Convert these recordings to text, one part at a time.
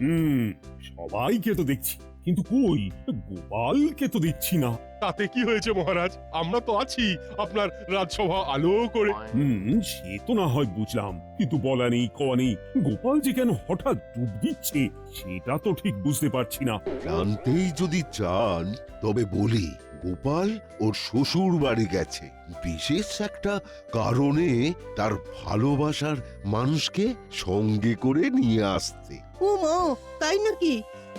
হুম, সবাইকে তো দেখছি, কিন্তু কই গোপালকে তো দেখছি না। তাতে কি হয়েছে মহারাজ, আমরা তো আছি আপনার রাজসভা আলো করে। সে তো না হয় বুঝলাম, কিন্তু বলা নেই কওয়া নেই, গোপাল যে কেন হঠাৎ ডুব দিচ্ছে সেটা তো ঠিক বুঝতে পারছি না। জানতেই যদি চান তবে বলি, গোপাল ওর শ্বশুর বাড়ি গেছে বিশেষ একটা কারণে, তার ভালোবাসার মানুষকে সঙ্গে করে নিয়ে আসতে। ও মা, তাই নাকি?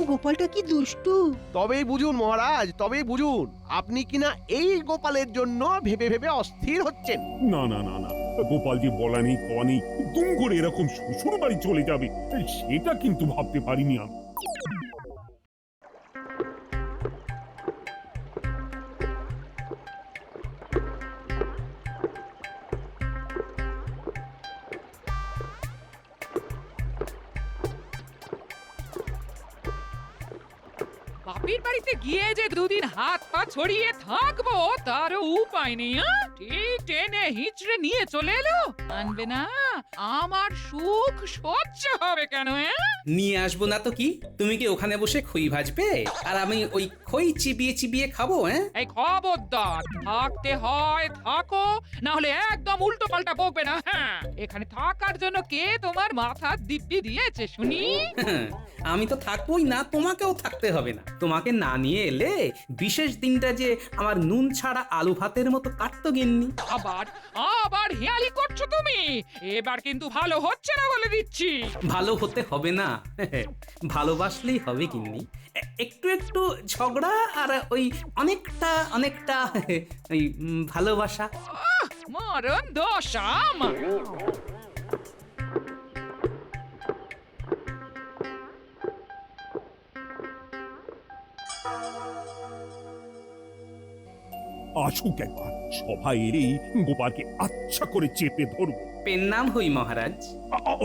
গোপালটা কি দুষ্টু! তবেই বুঝুন মহারাজ, তবেই বুঝুন আপনি কিনা এই গোপালের জন্য ভেবে ভেবে অস্থির হচ্ছেন। না না না না, গোপাল যে বলা নেই কওয়া নেই দুম করে এরকম শ্বশুর বাড়ি চলে যাবে, সেটা কিন্তু ভাবতে পারিনি আমি। বাপের বাড়িতে গিয়ে যে দুদিন হাত পা ছড়িয়ে থাকবো তারও উপায় নেই। ঠিক টেনে হিচড়ে নিয়ে চলে এলো, আনবে না? আমার সুখ সহ্য হবে কেন? নিয়ে আসবো না তো কি? তুমি কি ওখানে বসে খই ভাজবে আর আমি ওই খই চিবিয়ে চিবিয়ে খাবো? এই খবরদার, থাকতে হয় থাকো, না হলে একদম উল্টো পাল্টা বকবে না। হ্যাঁ, এখানে থাকার জন্য কে তোমার মাথা দিব্যি দিয়েছে শুনি? আমি তো থাকবোই না, তোমাকেও থাকতে হবে না। তোমাকে না নিয়ে এলে বিশেষ দিনটা যে আমার নুন ছাড়া আলু ভাতের মতো কাটতো গিন্নি। আবার আবার হেয়ালি করছো তুমি, এবার কিন্তু ভালো হচ্ছে না বলে দিচ্ছি। ভালো হতে হবে না, ভালোবাসলেই হবে গিন্নি। একটু একটু ঝগড়া আর ওই অনেকটা অনেকটা ওই ভালোবাসা। মরণ দশা আমার। আসুক একবার, সবাই এলেই গোপালকে আচ্ছা করে চেপে ধরবো। পেন নাম হই মহারাজ।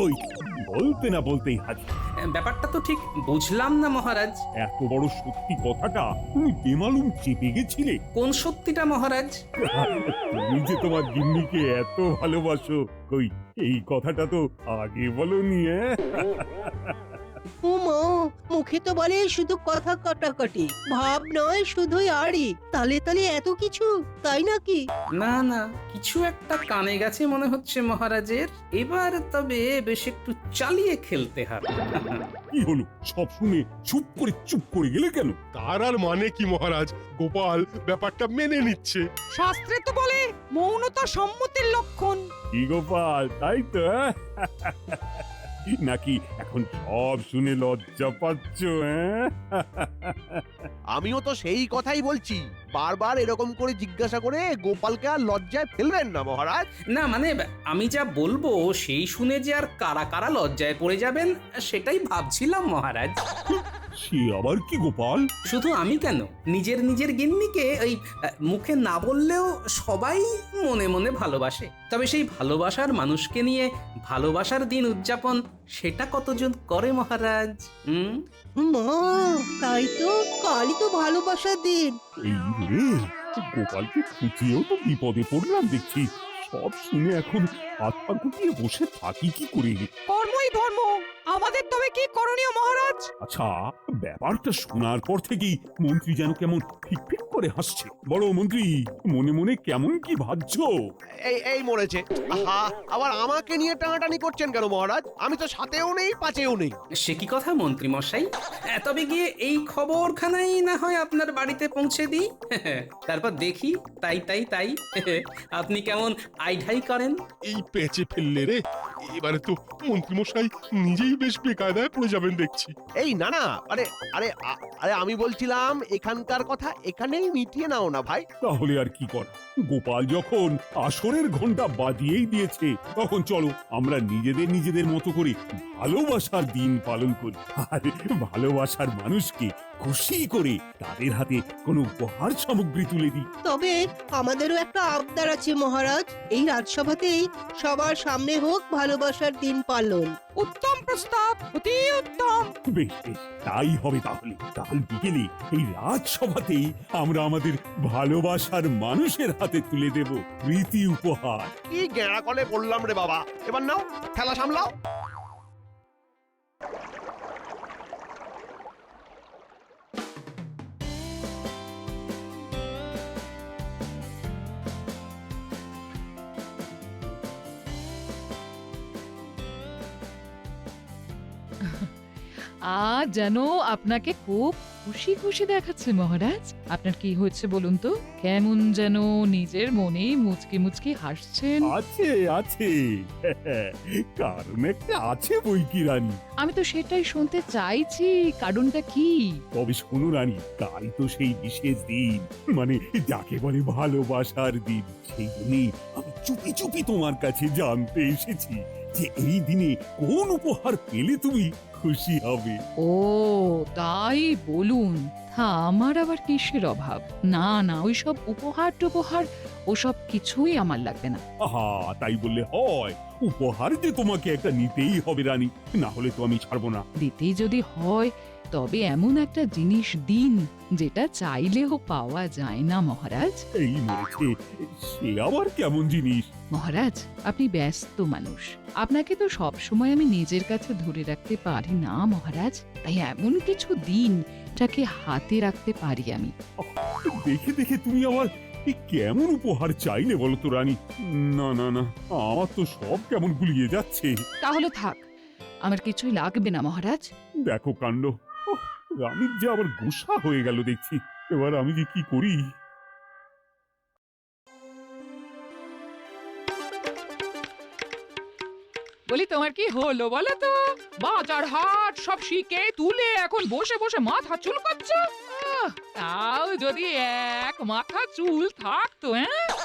ওই বলতে না বলতেই হাজির। ব্যাপারটা তো ঠিক বুঝলাম না মহারাজ। এত বড় সত্যি কথাটা তুমি বেমালুম চেপে গেছিলে। কোন সত্যিটা মহারাজ? তুমি যে তোমার গিন্নিকে এত ভালোবাসো, কই এই কথাটা তো আগে বলনি। ও মা, মুখে তো বলে শুধু কথা কাটাকাটি, ভাব নয় শুধুই আড়ি। তালে তালে এত কিছু, তাই নাকি? না না, কিছু একটা কানে গেছে মনে হচ্ছে মহারাজের। এবার তবে বেশ একটু চালিয়ে খেলতে হবে। কি হলো, সব শুনে চুপ করে গেলে কেন? তার আর মানে কি মহারাজ, গোপাল ব্যাপারটা মেনে নিচ্ছে। শাস্ত্রে তো বলে মৌনতা সম্মতির লক্ষণ। কি গোপাল, তাই তো? নাকি এখন সব শুনে লজ্জা পাচ্ছ? আমিও তো সেই কথাই বলছি, বারবার এরকম করে জিজ্ঞাসা করে গোপালকে আর লজ্জায় ফেলবেন না মহারাজ। না মানে আমি যা বলবো সেই শুনে যে আর কারা কারা লজ্জায় পড়ে যাবেন সেটাই ভাবছিলাম মহারাজ। সে আবার কি গোপাল? শুধু আমি কেন, নিজের নিজের গিন্নিকে ওই মুখে না বললেও সবাই মনে মনে ভালোবাসে। তবে সেই ভালোবাসার মানুষকে নিয়ে ভালোবাসার দিন উদযাপন সেটা কতজন করে মহারাজ? মা, তাই তো, কালই তো ভালোবাসার দিন। এই রে, গোপালকে খুঁজিয়েও তো বিপদে পড়লাম দেখছি। সব শুনে এখন হাত পা গুটিয়ে বসে থাকি কি করে? কর্মই ধর্ম, আমাদের তবে কি করণীয় মহারাজ? আচ্ছা, ব্যাপারটা শোনার পর থেকেই মন্ত্রী যেন কেমন ফিক করে হাসছে। বড় মন্ত্রী, মনে মনে কেমন কি ভাবছো? এই এই মরেছে। আহা, আবার আমাকে নিয়ে টানাটানি করছেন কেন মহারাজ? আমি তো সাথেও নেই পাচেও নেই। সে কি কথা মন্ত্রী মশাই? তবে গিয়ে এই খবরখানাই না হয় আপনার বাড়িতে পৌঁছে দিই, তারপর দেখি তাই তাই তাই আপনি কেমন আইঢাই করেন। এই পেঁচে ফেললে রে, এবারে তো মন্ত্রীমশাই নিজেই বেশ বেকায়দায় পড়ে যাবেন দেখছি। এই না না, আরে আরে আরে আমি বলছিলাম এখানকার কথা এখানেই মিটিয়ে নাও না ভাই। তাহলে আর কি কর, গোপাল যখন আসরের ঘন্টা বাজিয়েই দিয়েছে, তখন চলো আমরা নিজেদের মতো করে ভালোবাসার দিন পালন করি। আর ভালোবাসার মানুষকে খুশি করে তাদের হাতে কোনো উপহার সামগ্রী তুলে দিই। তবে আমাদেরও একটা আবদার আছে মহারাজ, এই রাজসভাতেই সবার সামনে হোক ভালোবাসার দিন পালন। উত্তম প্রস্তাব, অতি উত্তম। বেশ বেশ, তাই হবে তাহলে। কাল বিকেলে এই রাজসভাতেই আমরা আমাদের ভালোবাসার মানুষের হাতে তুলে দেব প্রীতি উপহার। কি গেঁড়া কলে বললাম রে বাবা, এবার নাও খেলা সামলাও। আজ যেন আপনাকে খুব খুশি খুশি দেখাচ্ছে মহারাজ। আপনার কি হয়েছে বলুন তো? কেমন যেন নিজের মনে মুচকি মুচকি হাসছেন। আছে আছে কারণ একটা আছে বই কি রানী। আমি তো সেটাই শুনতে চাইছি, কারণটা কি? তবে শোনো রানী, কাল তো সেই বিশেষ দিন, মানে যাকে বলে ভালোবাসার দিন। সেই জন্যই আমি চুপি চুপি তোমার কাছে জানতে এসেছি যে এই দিনে কোন উপহার পেলে তুমি খুশি হবে। ও তাই বলুন। তা আমার আবার কিসের অভাব? না না, ওইসব উপহার টুপহার ওসব কিছুই আমার লাগবে না। আহা, তাই বললে হয়? উপহার যে তোমাকে একটা নিতেই হবে রানী, না হলে তো আমি ছাড়বো না। দিতেই যদি হয় তবে এমন একটা জিনিস দিন যেটা চাইলেও পাওয়া যায় না মহারাজ। এই মরেছে, সে আবার কেমন জিনিস? মহারাজ, আপনি ব্যস্ত মানুষ, আপনাকে তো সব সময় আমি নিজের কাছে ধরে রাখতে পারি না মহারাজ। তাই এমন কিছু দিন যাকে হাতে রাখতে পারি আমি। দেখে দেখে তুমি আমার এই কেমন উপহার চাইলে বলো তো রানী? না না না, আমার তো সব কেমন গুলিয়ে যাচ্ছে। তাহলে থাক, আমার কিছুই লাগবে না মহারাজ। দেখো কাণ্ড, রানীর যে আবার গোসা হয়ে গেল দেখছি। এবার আমি যে কি করি? বলি তোমার কি হলো বলো তো? বাজার হাট সব শিখে তুলে এখন বসে বসে মাথা চুল করছো। তাও যদি এক মাথা চুল থাকতো।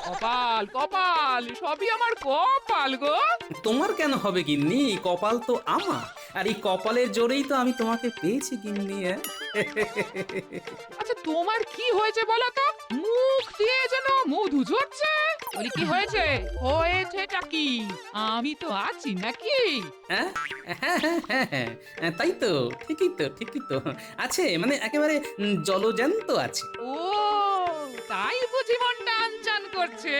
কপাল কপাল, সবই আমার কপাল গো। তোমার কেন হবে গিন্নি? কপাল তো আমার, আর এই কপালের জোরেই তো আমি তোমাকে পেয়েছি গিন্নি। আচ্ছা তোমার কি হয়েছে বলো তো? মুখ দিয়ে যেন মধু ঝরছে। বলি কি হয়েছে? হয়েছেটা কি? আমি তো আছি নাকি? হ্যাঁ হ্যাঁ হ্যাঁ হ্যাঁ হ্যাঁ, তাই তো, ঠিকই তো আছে, মানে একেবারে জলজ্যান্ত আছে। ও তাই বুঝি মনটা আনচান করছে?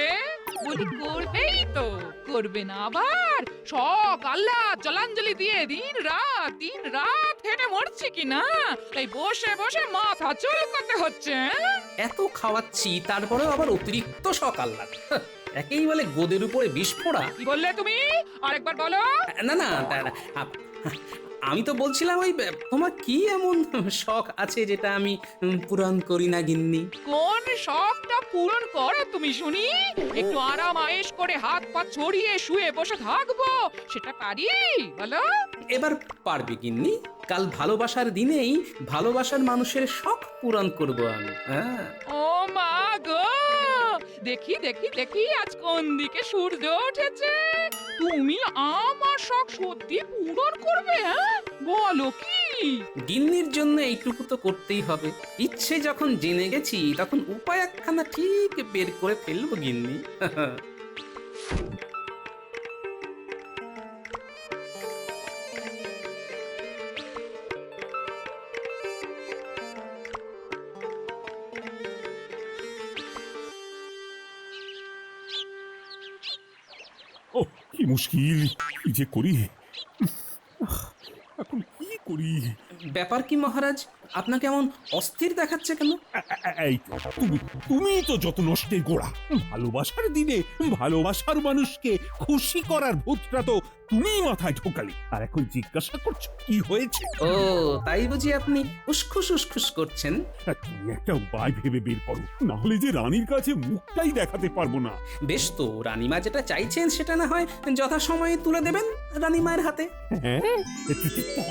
বলি করবেই তো, করবে না আবার? শখ আল্লাহ জলাঞ্জলি দিয়ে দিন রাত হেঁটে মরছি কি না, তাই বসে বসে মাথা চুল করতে হচ্ছে। এত খাওয়াচ্ছি তারপরেও আবার অতিরিক্ত সকাল লাগে। একেই বলে গোদের উপরে বিষ ফোড়া। কি বললে তুমি? আরেকবার বলো। না না আমি তো বলছিলাম ওই তোমার কি এমন শখ আছে যেটা আমি পূরণ করি না গিন্নি? কোন শখটা পূরণ করো তুমি শুনি? একটু আরাম আয়েশ করে হাত পা ছড়িয়ে শুয়ে বসে থাকবো, সেটা পারি বলো? এবার পারবে গিন্নি। কাল ভালোবাসার দিনেই ভালোবাসার মানুষের শখ পূরণ করব আমি। হ্যাঁ। ও মা গো, দেখি দেখি দেখি আজ কোন দিকে সূর্য উঠেছে। তুমি আমার শখ সত্যি পূরণ করবে? বলো কি? গিন্নির জন্য এইটুকু তো করতেই হবে। ইচ্ছে যখন জেনে গেছি তখন উপায় একখানা ঠিক বের করে ফেলবো গিন্নি। ও কি মুশকিল, কি যে করি এখন, কি করি? ব্যাপার কি মহারাজ? আপনাকে এমন অস্থির দেখাচ্ছে কেন? এই তুমি তো যত নষ্টের গোড়া। ভালোবাসার দিনে ভালোবাসার মানুষকে খুশি করার ভূতটা তো তুমিই মাথায় ঢোকালে, আর এখন জিজ্ঞাসা করছো কি হয়েছে? ও তাই বুঝি আপনি উসখুস করছেন? তুমি একটা উপায় ভেবে বের করো, না হলে যে রানীর কাছে মুখটাই দেখাতে পারবো না। বেশ তো, রানীমা যেটা চাইছেন সেটা না হয় যথাসময়ে তুলে দেবেন রানীমায়ের হাতে। হ্যাঁ,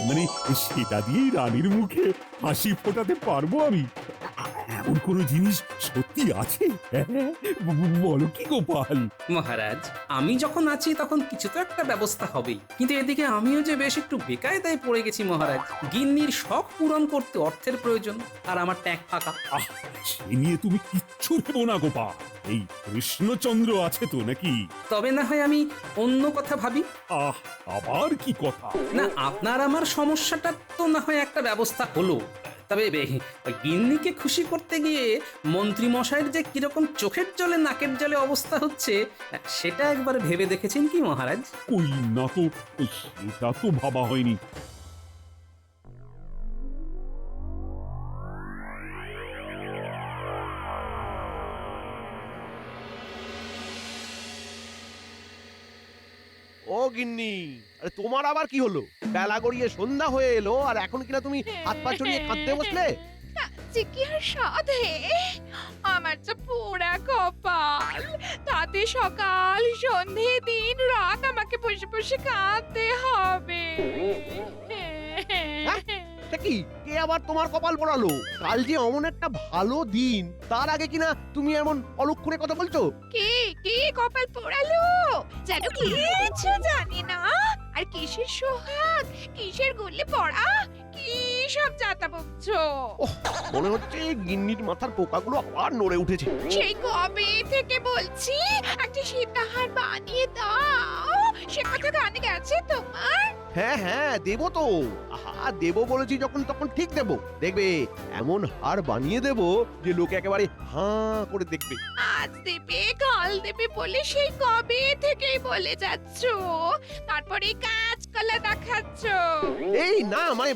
মানে সেটা দিয়েই রানীর মুখে হাসি ফোটাতে পারবো আমি। এমন কোনো জিনিস সত্যি আছে? বলো কি গোপাল? মহারাজ, আমি যখন আছি তখন কিছু তো একটা ব্যবস্থা হবেই, কিন্তু এদিকে আমিও যে বেশ একটু বেকায়দায় পড়ে গেছি মহারাজ। গিন্নির শখ পূরণ করতে অর্থের প্রয়োজন, আর আমার ট্যাঙ্ক ফাঁকা। সে নিয়ে তুমি কিচ্ছু ভেবো না গোপাল, এই কৃষ্ণচন্দ্র আছে তো নাকি? তবে না হয় আমি অন্য কথা ভাবি। আবার কি কথা? না, আপনার আমার সমস্যাটা তো না হয় একটা ব্যবস্থা হলো, তবে গিন্নিকে খুশি করতে গিয়ে মন্ত্রী মশাইয়ের যে কিরকম চোখের জলে নাকের জলে অবস্থা হচ্ছে সেটা একবার ভেবে দেখেছেন কি মহারাজ? কই না তো, সেটা তো ভাবা হয়নি। ও গিন্নি, আরে তোমার আবার কি হলো? বেলা গড়িয়ে সন্ধ্যা হয়ে এলো আর এখন কিনা তুমি হাত পা ছড়িয়ে কাঁদতে বসলে? যে কি আর সাধে, আমার তো পোড়া কপাল, তাতে সকাল সন্ধে দিন রাত আমাকে বসে বসে কাঁদতে হবে। তা কি, কে আবার তোমার কপাল পোড়ালো? কাল যে অমন একটা ভালো দিন, তার আগে কিনা তুমি এমন অলক্ষণে কথা বলছো? কে কে কপাল পোড়ালো যেন কিছু জানি না, আর কিসের সোহাগ, কিসের গলে পড়া, কি সব যাতা বকছো। মনে হচ্ছে গিন্নির মাথার পোকাগুলো আবার নড়ে উঠেছে। সেই কবে থেকে বলছি একটা সীতাহার বানিয়ে দাও, সে কথা কানে গেছে তোমার? হ্যাঁ হ্যাঁ, দেবো তো। আহা, দেবো বলেছি যখন তখন ঠিক দেবো। দেখবে এমন হার বানিয়ে দেবো যে লোকে একেবারে হাঁ করে দেখবে। আজ দেবে কাল দেবে বলে সেই কবে থেকেই বলে যাচ্ছ, তারপরে কাজ কলা দেখাচ্ছ। এই না মানে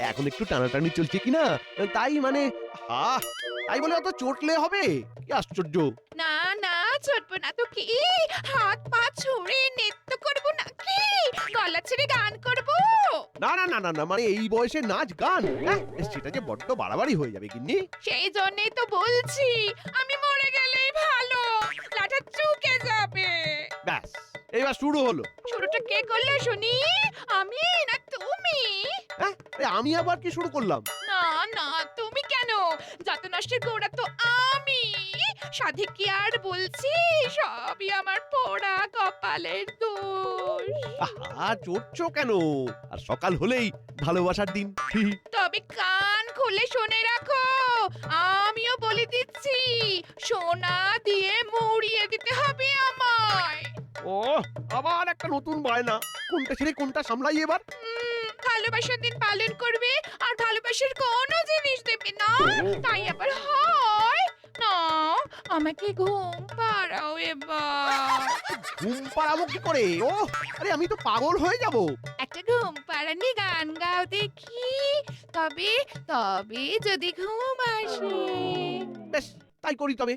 এখন একটু টানাটানি চলছে কিনা, তাই মানে তাই বলে অত চটলে হবে? কি আশ্চর্য! না না, চটবো না তো কি, হাত পা ছুঁড়ে নৃত্য করবো নাকি, গলা ছেড়ে গান করবো? না না না না না, মানে এই বয়সে নাচ গান, হ্যাঁ, সেটা যে বড্ড বাড়াবাড়ি হয়ে যাবে গিন্নি। সেই জন্যই তো বলছি আমি মরে গেলেই ভালো, লাঠা চুকে যাবে। ব্যাস, এইবার শুরু হলো। শুরুটা কে করলো শুনি, আমি না তুমি? হ্যাঁ, আমি আবার কি শুরু করলাম? না না, তুমি কেন, যত নষ্টের গোড়া তো আমি। সাধে কি আর বলছি, সবই আমার পোড়া কপালের দোষ। আহা, চড়ছো কেন? আর সকাল হলেই ভালোবাসার দিন। তবে কান খুলে শুনে রাখো, আমিও বলে দিচ্ছি, সোনা দিয়ে মুড়িয়ে দিতে হবে আমায়। ও, আবার একটা নতুন বায়না। কোনটা ছেড়ে কোনটা সামলাই এবার? ভালোবাসার দিন পালন করবে আর ভালোবাসার কোনো জিনিস দেবে না, তাই আবার হয় না। আমাকে ঘুম পাড়াও এবার। ঘুম পাড়াবো কি করে? ও, আরে আমি তো পাগল হয়ে যাব। একটা ঘুম পাড়ানি গান গাও দেখি, তবে তবে যদি ঘুম আসে। বেশ, তাই করি তবে।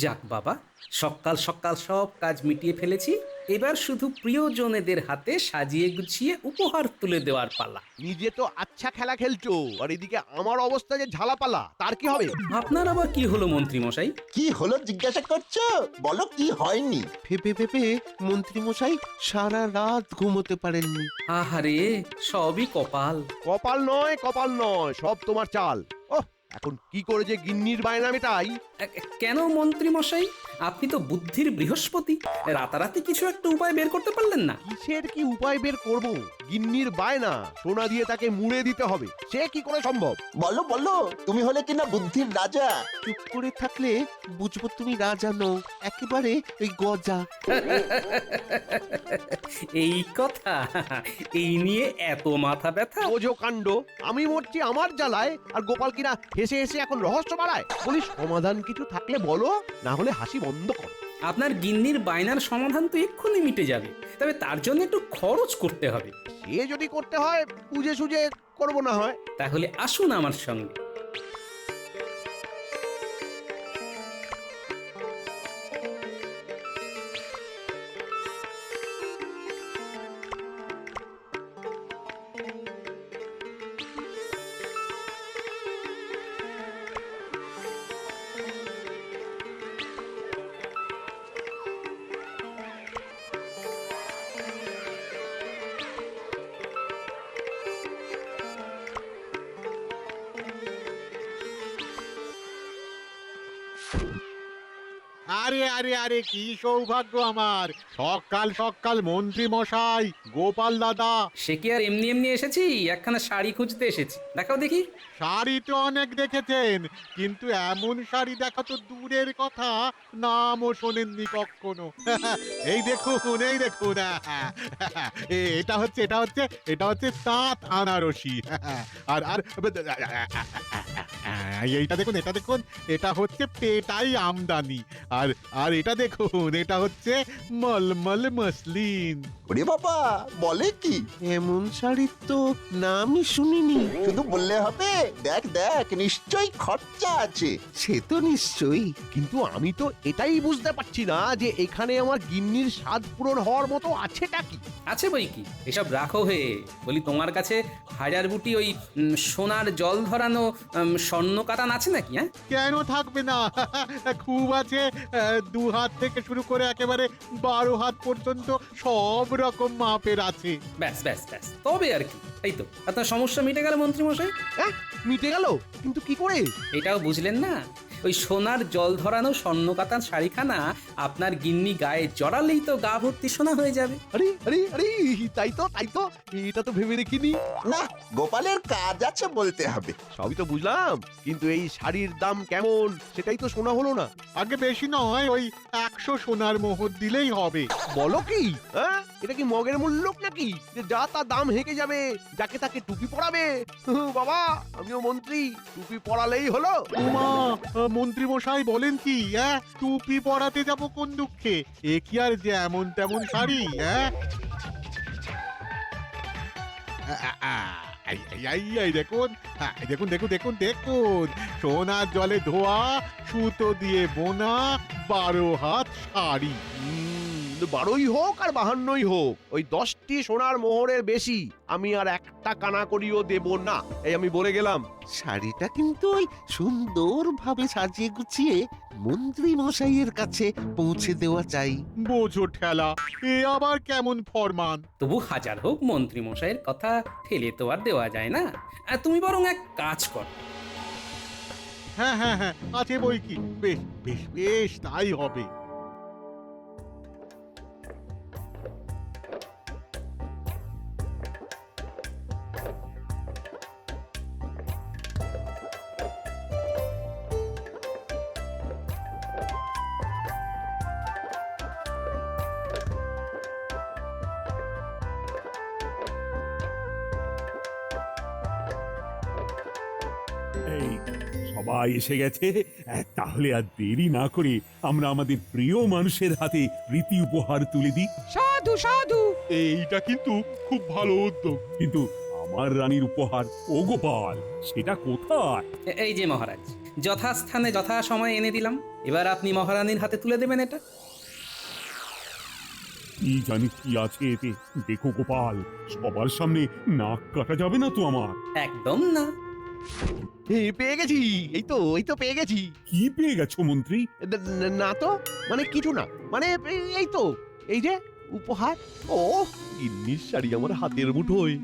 যাক বাবা, সকাল সকাল সব কাজ মিটিয়ে ফেলেছি, এবার শুধু প্রিয়জনেদের হাতে সাজিয়ে গুছিয়ে উপহার তুলে দেওয়ার পালা। নিজে তো আচ্ছা খেলা খেলছো, আর এদিকে আমার অবস্থা যে ঝালাপালা, তার কি হবে? আপনার আবার কি হলো মন্ত্রী মশাই? কি হলো জিজ্ঞাসা করছো? বলো কি হয়নি? ফেপে ফেপে মন্ত্রী মশাই সারা রাত ঘুমোতে পারেননি। আহারে, সবই কপাল। কপাল নয়, কপাল নয়, সব তোমার চাল। ওহ, এখন কি করে যে গিন্নির বায়না মেটাই? কেন মন্ত্রী মশাই, আপনি তো বুদ্ধির বৃহস্পতি, রাতারাতি কিছু একটা উপায় বের করতে পারলেন না? কিসের কি উপায় বের করব? গিন্নির বায়না, সোনা দিয়ে তাকে মুড়ে দিতে হবে, সে কি করে সম্ভব? বলো বলো, তুমি হলে কিনা বুদ্ধির রাজা। চুপ করে থাকলে বুঝবো তুমি রাজা নও, একেবারে ওই গজা। এই কথা, এই নিয়ে এত মাথা ব্যথা? বোঝো কাণ্ড, আমি মরছি আমার জ্বালায়, আর গোপাল কিনা হেসে হেসে এখন রহস্য বাড়ায়। বলি সমাধান কিছু থাকলে বলো, না হলে হাসি বন্ধ করো। আপনার গিন্নির বায়নার সমাধান তো এক্ষুনি মিটে যাবে, তবে তার জন্য একটু খরচ করতে হবে। সে যদি করতে হয় বুঝে সুঝে করবো না হয়। তাহলে আসুন আমার সঙ্গে। আরে আরে আরে, কি সৌভাগ্য আমার! সকাল সকাল মন্ত্রী মশাই, গোপাল দাদা। সে কি আর এমনি এমনি এসেছি, একখানা শাড়ি খুঁজতে এসেছি, দেখাও দেখি। শাড়ি তো অনেক দেখেছেন, কিন্তু এমন শাড়ি দেখা তো দূরের কথা, নামও শোনেননি কখনো। এই দেখুন, এই দেখুন, এটা হচ্ছে তাঁত আনারসি। আর আর এইটা দেখুন, এটা দেখুন, এটা হচ্ছে পেটাই আমদানি। আর আর এটা দেখুন, এটা হচ্ছে মলমল মসলিন। ওরে বাবা, বলে কি? এমন শাড়ির তো নামই শুনিনি। শুধু বললে হবে? দেখ দেখ, নিশ্চয়ই খরচা আছে। সে তো নিশ্চয়ই। কিন্তু আমি তো এটাই বুঝতে পারছি না যে এখানে আমার গিন্নির স্বাদ পূরণ হওয়ার মতো আছেটা কি। আছে বই কি, এসব রাখো হে। বলি তোমার কাছে হাজার বুটি ওই সোনার জল ধরানো স্বর্ণ কাটান আছে নাকি? হ্যাঁ, কেন থাকবে না? খুব আছে। 2 হাত থেকে শুরু করে একেবারে 12 হাত পর্যন্ত সব রকম মাপের আছে। ব্যাস ব্যাস ব্যাস, তবে আর কি। এই তো আপনার সমস্যা মিটে গেল মন্ত্রী মশাই। হ্যাঁ, মিটে গেল? কিন্তু কি করে? এটাও বুঝলেন না? ওই সোনার জল ধরানো স্বর্ণ কাতান শাড়িখানা আপনার গিন্নি গায়ে জড়ালেই তো গা ভর্তি সোনা হয়ে যাবে। আরে আরে আরে, তাই তো তাই তো, এটা তো ভেবে দেখিনি। না, গোপালের কাজ আছে বলতে হবে। সবই তো বুঝলাম, কিন্তু এই শাড়ির দাম কেমন সেটাই তো শোনা হলো না। আগে বেশি নয়, ওই 100 সোনার মোহর দিলেই হবে। বলো কি? হ্যাঁ, এটা কি মগের মূল্য নাকি যে যা তা দাম হেঁকে যাবে, যাকে তাকে টুপি পরাবে? বাবা, আমিও মন্ত্রী, টুপি পরালেই হলো। উমা, মন্ত্রী মশাই বলেন কি? টুপি পরাতে যাব কোন দুঃখে? এ কি আর যে এমন তেমন শাড়ি? এই দেখুন, দেখুন দেখুন দেখুন দেখুন, সোনার জলে ধোয়া, সুতো দিয়ে বোনা 12 হাত শাড়ি। 12ই হোক আর 52ই হোক, ওই 10টি সোনার মোহরের বেশি আমি আর একটা কানা করিও দেব না, এই আমি বলে গেলাম। শাড়িটা কিন্তু ওই সুন্দরভাবে সাজিয়ে গুছিয়ে মন্ত্রী মশাইয়ের কাছে পৌঁছে দেওয়া চাই। বোঝো ঠেলা, এ আবার কেমন ফরমান? তবু হাজার হোক মন্ত্রী মশাইয়ের কথা ঠেলে তো আর দেওয়া যায় না। তুমি বরং এক কাজ কর। হ্যাঁ হ্যাঁ হ্যাঁ, আছে বই কি। বেশ বেশ বেশ, তাই হবে। এই সবাই এসে গেছে। তাহলে আর দেরি না করে আমরা আমাদের প্রিয় মানুষের হাতে রীতি উপহার তুলে দিই। সাধু সাধু। এইটা কিন্তু খুব ভালো উদ্যোগ। কিন্তু আমার রানীর উপহার, ও গোপাল, সেটা কোথায়? এই যে মহারাজ, যথাস্থানে যথা সময় এনে দিলাম। এবার আপনি মহারানীর হাতে তুলে দেবেন এটা। কি জানি কি আছে এতে। দেখো গোপাল, সবার সামনে নাক কাটা যাবে না তো আমার? একদম না। পেয়ে গেছি, এই তো পেয়ে গেছি। কি পেয়ে গেছো মন্ত্রী? না তো, মানে কিছু না, মানে এই তো, এই যে উপহার। ও, গিন্নির শাড়ি আমার হাতের মুঠোয়।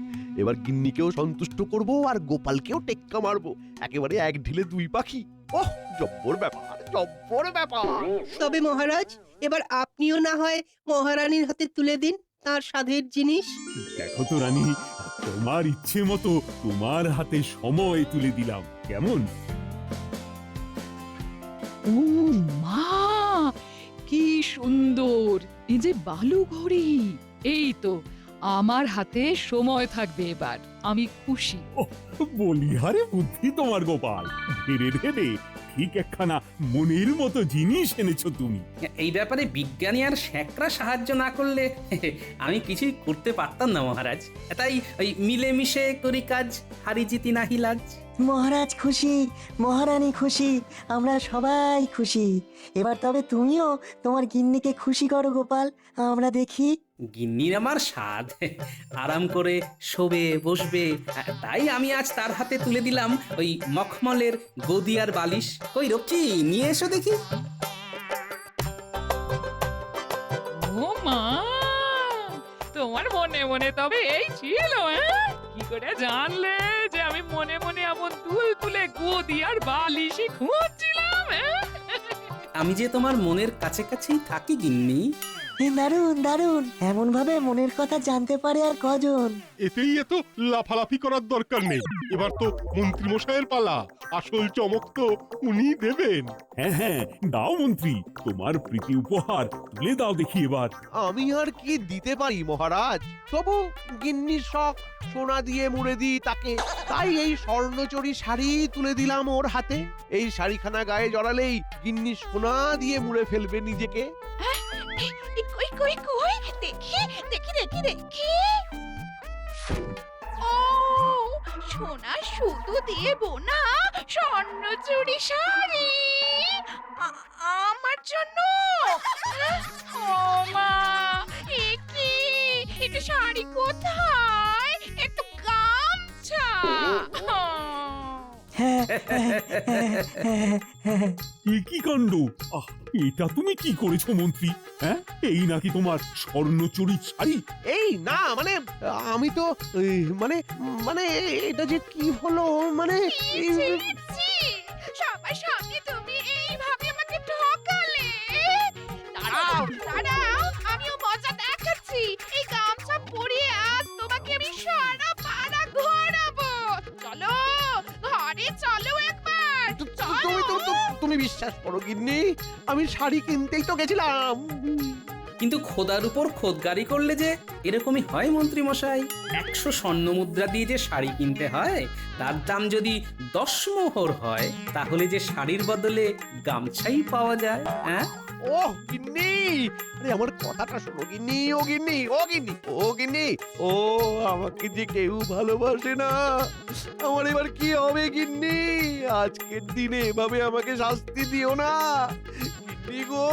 এবার গিন্নিকেও সন্তুষ্ট করব আর গোপালকেও টেক্কা মারবো, একেবারে এক ঢিলে 2 পাখি। ওহ, জব্বর ব্যাপার, জব্বর ব্যাপার। তবে মহারাজ, এবার আপনিও না হয় মহারানীর হাতে তুলে দিন তার সাধের জিনিস। দেখো তো রানী, তোমার ইচ্ছে মতো তোমার হাতে সময় তুলে দিলাম, কেমন? ও মা, কি সুন্দর! এই যে বালু ঘড়ি, এই তো আমার হাতে সময় থাকবে এবার। আমি খুশি। বলিহারে বুদ্ধি তোমার গোপাল, ধীরে ধীরে ঠিক একখানা মনের মতো জিনিস এনেছো তুমি। এই ব্যাপারে বিজ্ঞানী আর শ্যাকরা সাহায্য না করলে আমি কিছুই করতে পারতাম না মহারাজ। তাই ওই মিলেমিশে করি কাজ, হারি জিতি নাহি লাজ। মহারাজ খুশি, মহারানী খুশি, আমরা সবাই খুশি। এবার তবে তুমিও তোমার গিন্নিকে খুশি করো গোপাল, আমরা দেখি। গিন্নির আমার স্বাদ, আরাম করে শোবে বসবে, তাই আমি আজ তার হাতে তুলে দিলাম ওই মখমলের গদি আর বালিশ। কই রক্ষী, নিয়ে এসো দেখি। ও মা, তোমার মনে মনে তবে এই ছিল? কি করে জানলে যে আমি মনে মনে এমন তুলে গদি আর বালিশই খুঁজছিলাম? আমি যে তোমার মনের কাছে কাছেই থাকি গিন্নি। দারুণ দারুণ এমন ভাবে মনের কথা জানতে পারে আর কজন। এতেই এত লাফালাফি করার দরকার নেই। এবার তো মন্ত্রী মশাইয়ের পালা, আসল চমক তো উনি দেবেন। হ্যাঁ হ্যাঁ, দাও মন্ত্রী, তোমার প্রীতি উপহার তুলে দাও দেখি এবার। আমি আর কি দিতে পারি মহারাজ? তবু গিন্নির শখ, সোনা দিয়ে মুড়ে দিই তাকে, তাই এই স্বর্ণচরী শাড়ি তুলে দিলাম ওর হাতে। এই শাড়িখানা গায়ে জড়ালেই গিন্নি সোনা দিয়ে মুড়ে ফেলবে নিজেকে। কই কই কই দেখি দেখি দেখি দেখি ও সোনা সুতো দিয়ে বোনা স্বর্ণচুরি শাড়ি আমার জন্য। ও মা এ কি, এটা শাড়ি কোথায়? একটু গামছা। এ কি কাণ্ড! আহ, এটা তুমি কি করেছো মন্ত্রী? হ্যাঁ, এই নাকি তোমার স্বর্ণচুরি শাড়ি? এই না মানে আমি তো মানে মানে এটা যে কি হলো মানে সবার সামনে তুমি এইভাবে আমাকে ঠকালে। দাঁড়াও দাঁড়াও, আমিও মজা দেখাচ্ছি। এই গামছা পরিয়ে আজ তোমাকে আমি সারা পাড়া ঘোরাবো। চলো ঘরে চলো একবার। তুমি বিশ্বাস করো গিন্নি, আমি শাড়ি কিনতেই তো গেছিলাম। কিন্তু খোদার উপর খোদগারি করলে যে এরকমই হয় মন্ত্রী মশাই। 100 স্বর্ণ মুদ্রা দিয়ে যে শাড়ি কিনতে হয়, তার দাম যদি 10 মোহর হয়, তাহলে যে শাড়ির বদলে গামছাই পাওয়া যায়। হ্যাঁ ও গিন্নি, আরে আমার কথাটা শোনো গিন্নি, ও গিন্নি, ও গিন্নি, ও গিন্নি, ও আমাকে যে কেউ ভালোবাসে না, আমার এবার কি হবে গিন্নি? আজকের দিনে এভাবে আমাকে শাস্তি দিও না গিন্নি গো।